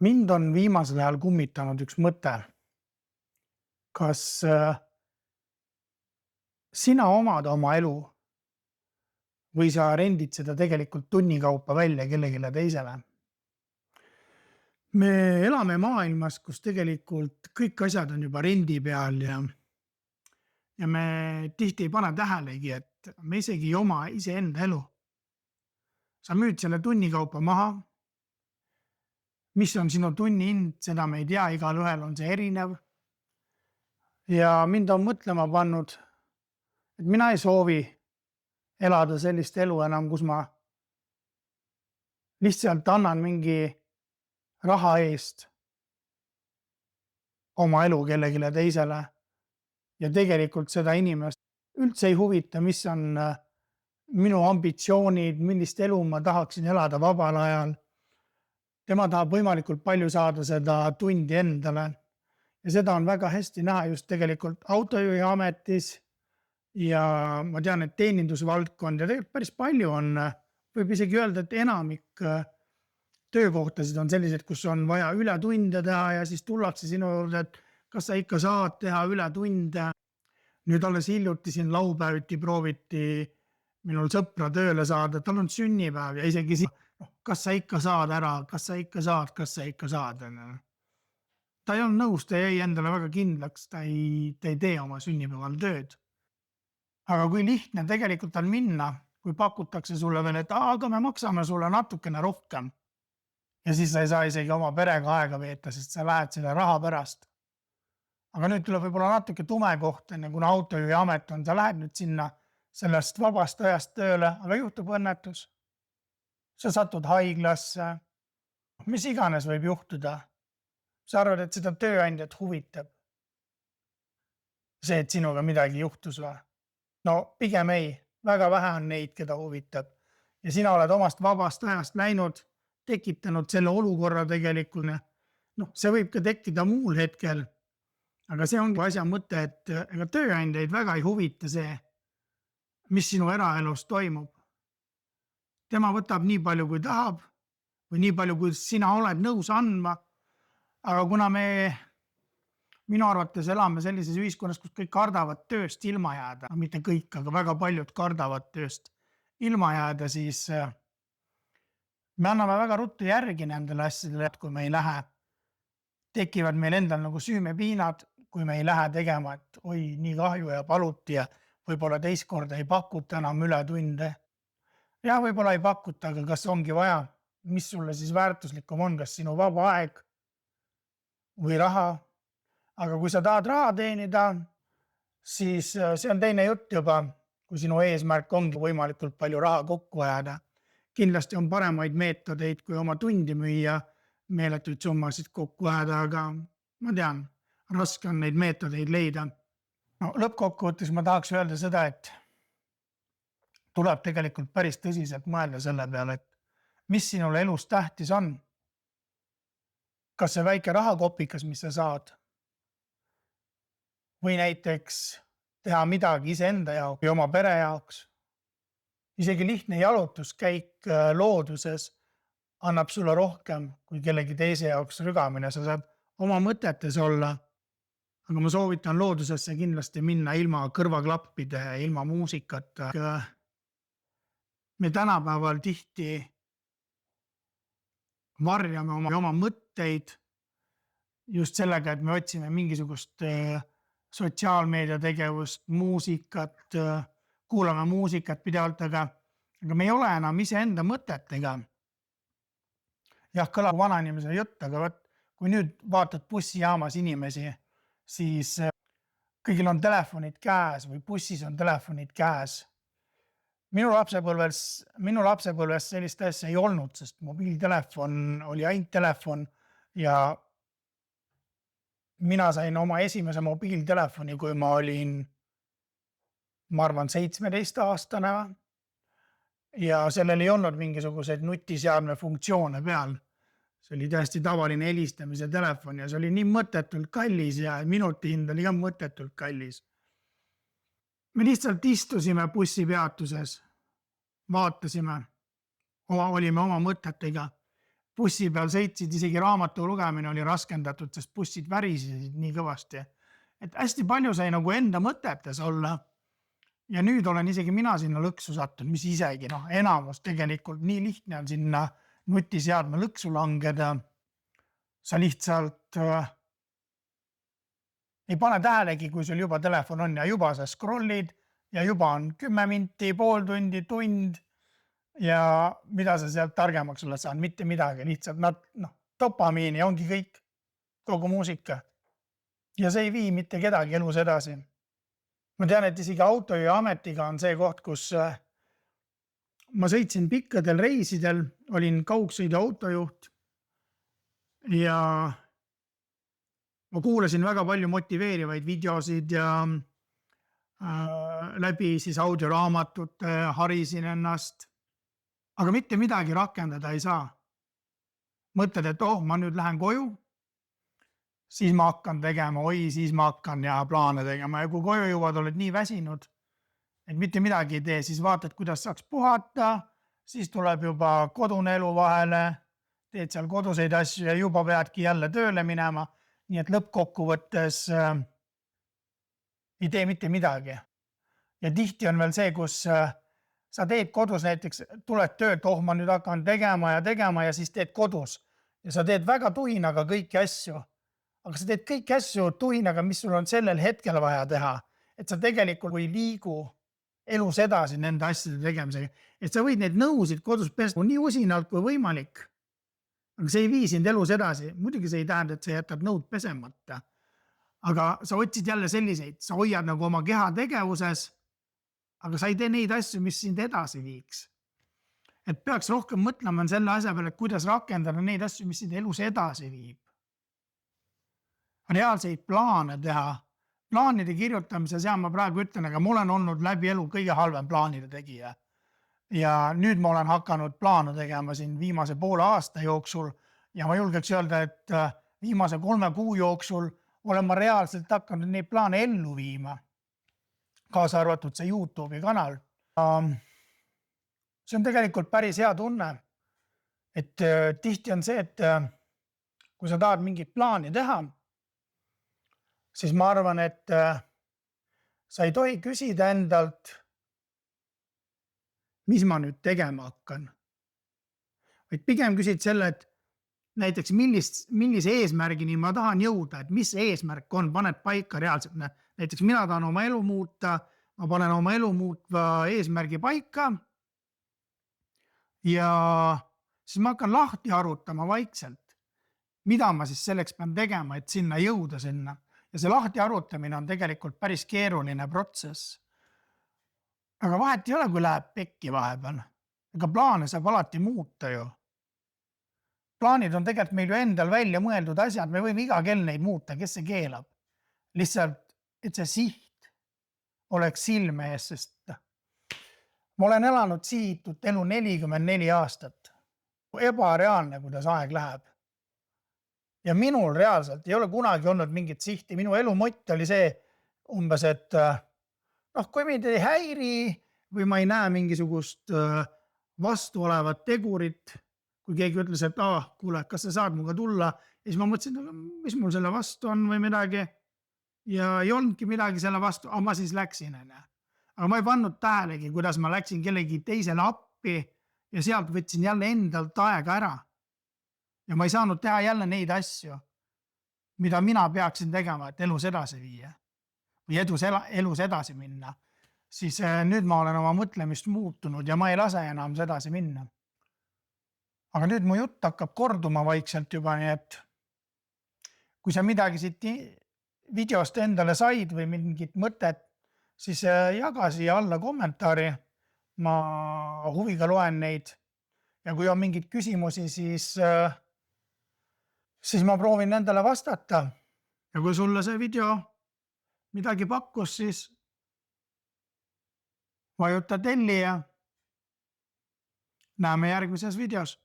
Mind on viimasel ajal kummitanud üks mõte. Kas sina omad oma elu või sa rendid seda tegelikult tunni kaupa välja kellegile teisele? Me elame maailmas, kus tegelikult kõik asjad on juba rendi peal ja me tihti ei pane tähelegi, et me isegi ei oma iseenda elu. Sa müüd selle tunni kaupa maha. Mis on sinu tunni hind, seda me ei tea, igalühel on see erinev. Ja mind on mõtlema pannud, et mina ei soovi elada sellist elu enam, kus ma lihtsalt annan mingi raha eest oma elu kellegile teisele ja tegelikult seda inimest üldse ei huvita, mis on minu ambitsioonid, millist elu ma tahaksin elada vabal ajal. Tema tahab võimalikult palju saada seda tundi endale ja seda on väga hästi näha just tegelikult autojuhi ametis ja ma tean, et teenindusvaldkond ja tegelikult päris palju on, võib isegi öelda, et enamik töökohtasid on sellised, kus on vaja ületunde teha ja siis tullakse sinu juurde, et kas sa ikka saad teha ületunde. Nüüd alles hiljuti siin laupäeviti prooviti minul sõpra tööle saada, tal on sünnipäev ja isegi kas sa ikka saad ära, kas sa ikka saad. Ta ei olnud nõus, ta jäi endale väga kindlaks, ta ei tee oma sünnipäeval tööd. Aga kui lihtne tegelikult on minna, kui pakutakse sulle veel, et aga me maksame sulle natukene rohkem. Ja siis sa ei saa isegi oma perega aega veeta, sest sa lähed selle raha pärast. Aga nüüd tuleb võib-olla natuke tume koht, kuna autojuhi amet on, sa lähed nüüd sinna sellest vabast ajast tööle, aga juhtub õnnetus. Sa satud haiglasse, mis iganes võib juhtuda. Sa arvad, et seda tööandjat huvitab. See, et sinuga midagi juhtus või? No pigem ei, väga vähe on neid, keda huvitab. Ja sina oled omast vabast ajast läinud, tekitanud selle olukorra tegelikult. See võib ka tekkida muul hetkel, aga see ongi asja mõte, et ega tööandjaid väga ei huvita see, mis sinu eraelus toimub. Tema võtab nii palju, kui tahab või nii palju, kui sina oled nõus andma. Aga kuna minu arvates elame sellises ühiskonnas, kus kõik kardavad tööst ilma jääda, mitte kõik, aga väga paljud kardavad tööst ilma jääda, siis me anname väga ruttu järgi nendele asjadele, et kui me ei lähe, tekivad meil endal nagu süümepiinad, kui me ei lähe tegema, et oi, nii kahju ja paluti ja võib-olla teist korda ei pakuta enam ületunde. Ja võib-olla ei pakuta, aga kas ongi vaja, mis sulle siis väärtuslikum on, kas sinu vaba aeg või raha. Aga kui sa tahad raha teenida, siis see on teine jutt juba, kui sinu eesmärk ongi võimalikult palju raha kokku ajada. Kindlasti on paremaid meetodeid, kui oma tundi müüa, meeletuid summasid kokku ajada, aga ma tean, raske on neid meetodeid leida. Lõppkokkuvõttes ma tahaks öelda seda, et tuleb tegelikult päris tõsiselt mõelda selle peale, et mis sinule elus tähtis on. Kas see väike rahakopikas, mis sa saad? Või näiteks teha midagi iseenda jaoks või oma pere jaoks. Isegi lihtne jalutuskäik looduses annab sulle rohkem kui kellegi teise jaoks rügamine. Sa saad oma mõtetes olla, aga ma soovitan loodusesse kindlasti minna ilma kõrvaklappide ja ilma muusikata. Me tänapäeval tihti varjame oma mõtteid just sellega, et me otsime mingisugust sotsiaalmeedia tegevust, muusikat, kuulame muusikat pidevalt, aga me ei ole enam iseenda mõtetega. Jah, kõlab vanainimese jutt, aga kui nüüd vaatad bussijaamas inimesi, siis kõigil on telefonid käes või bussis on telefonid käes. Minu lapsepõlves sellist asja ei olnud, sest mobiiltelefon oli ainult telefon ja mina sain oma esimese mobiiltelefoni, kui ma olin, ma arvan, 17-aastane ja sellel ei olnud mingisuguseid nutiseadme funktsioone peal. See oli täiesti tavaline helistamise telefon ja see oli nii mõttetult kallis ja minuti hind oli ka mõttetult kallis. Me lihtsalt istusime bussipeatuses, vaatasime, olime oma mõtetega. bussi peal sõitsid, isegi raamatu lugemine oli raskendatud, sest bussid värisesid nii kõvasti. Et hästi palju sai nagu enda mõtetes olla. Ja nüüd olen isegi mina sinna lõksu sattunud, mis isegi enamus tegelikult nii lihtne on sinna nutiseadme lõksu langeda. Sa lihtsalt ei pane tähelegi, kui sul juba telefon on ja juba sa scrollid ja juba on 10 minti, pool tundi, tund ja mida sa sealt targemaks oled saanud, mitte midagi, lihtsalt dopamiini ja ongi kõik, kogu muusika. Ja see ei vii mitte kedagi elus edasi. Ma tean, et isegi autojuhiametiga on see koht, kus ma sõitsin pikkadel reisidel, olin kaugsõidu autojuht ja ma kuulasin väga palju motiveerivaid videosid ja läbi siis audioraamatute harisin ennast, aga mitte midagi rakendada ei saa. Mõtled, et ma nüüd lähen koju, siis ma hakkan tegema, siis ma hakkan ja plaane tegema ja kui koju jõuad, oled nii väsinud, et mitte midagi ei tee, siis vaatad, kuidas saaks puhata, siis tuleb juba kodune elu vahele, teed seal koduseid asju ja juba peadki jälle tööle minema, nii et lõppkokkuvõttes ei tee mitte midagi. Ja tihti on veel see, kus sa teed kodus näiteks, tuled töölt, ma nüüd hakkan tegema ja siis teed kodus. Ja sa teed väga tuhinaga kõiki asju, aga sa teed kõiki asju tuhinaga, mis sul on sellel hetkel vaja teha. Et sa tegelikult ei liigu elus edasi nende asjade tegemisega. Et sa võid neid nõusid kodus pesta nii usinalt kui võimalik, aga see ei vii sind elus edasi. Muidugi see ei tähenda, et sa jätad nõud pesemata. Aga sa otsid jälle selliseid, sa hoiad nagu oma keha tegevuses, aga sa ei tee neid asju, mis sind edasi viiks. Et peaks rohkem mõtlema selle asja peale, kuidas rakendada neid asju, mis sind elus edasi viib. Reaalseid plaane teha. Plaanide kirjutamise seal ma praegu ütlen, aga ma olen olnud läbi elu kõige halvem plaanide tegija. Ja nüüd ma olen hakanud plaane tegema siin viimase poole aasta jooksul ja ma julgeks öelda, et viimase 3 kuu jooksul olen ma reaalselt hakanud neid plaane ellu viima. Kaasa arvatud see YouTube'i kanal. See on tegelikult päris hea tunne, et tihti on see, et kui sa tahad mingit plaani teha, siis ma arvan, et sa ei tohi küsida endalt, mis ma nüüd tegema hakkan. Vaid pigem küsid selle, et näiteks millise eesmärgini ma tahan jõuda, et mis eesmärk on, paned paika reaalselt. Näiteks mina tahan oma elu muuta, ma panen oma elu muutva eesmärgi paika ja siis ma hakkan lahti arutama vaikselt, mida ma siis selleks pean tegema, et sinna jõuda sinna. Ja see lahti arutamine on tegelikult päris keeruline protsess. Aga vahet ei ole, kui läheb pekki vahepeal. Ega plaane saab alati muuta ju. Plaanid on tegelikult meil ju endal välja mõeldud asjad, me võime iga kell neid muuta, kes see keelab. Lihtsalt, et see siht oleks silme ees, sest ma olen elanud sihitut elu 44 aastat. Ebareaalne, kuidas aeg läheb. Ja minul reaalselt ei ole kunagi olnud mingit sihti. Minu elu mott oli see umbes, et kui mind ei häiri või ma ei näe mingisugust vastu olevat tegurit, kui keegi ütles, et kuule, kas sa saad muga tulla, ja siis ma mõtlesin, mis mul selle vastu on või midagi ja ei olnudki midagi selle vastu, aga ma siis läksin. Aga ma ei pannud tähelegi, kuidas ma läksin kellegi teisele appi ja sealt võtsin jälle endalt aega ära. Ja ma ei saanud teha jälle neid asju, mida mina peaksin tegema, et elus edasi viia või elus edasi minna. Siis nüüd ma olen oma mõtlemist muutunud ja ma ei lase enam sedasi minna. Aga nüüd mu jutt hakkab korduma vaikselt juba, nii et kui sa midagi siit videost endale said või mingit mõtet, siis jaga siia alla kommentaari. Ma huviga loen neid ja kui on mingid küsimusi, siis ma proovin nendele vastata. Ja kui sulle see video midagi pakkus, siis vajuta telli ja näeme järgmises videos.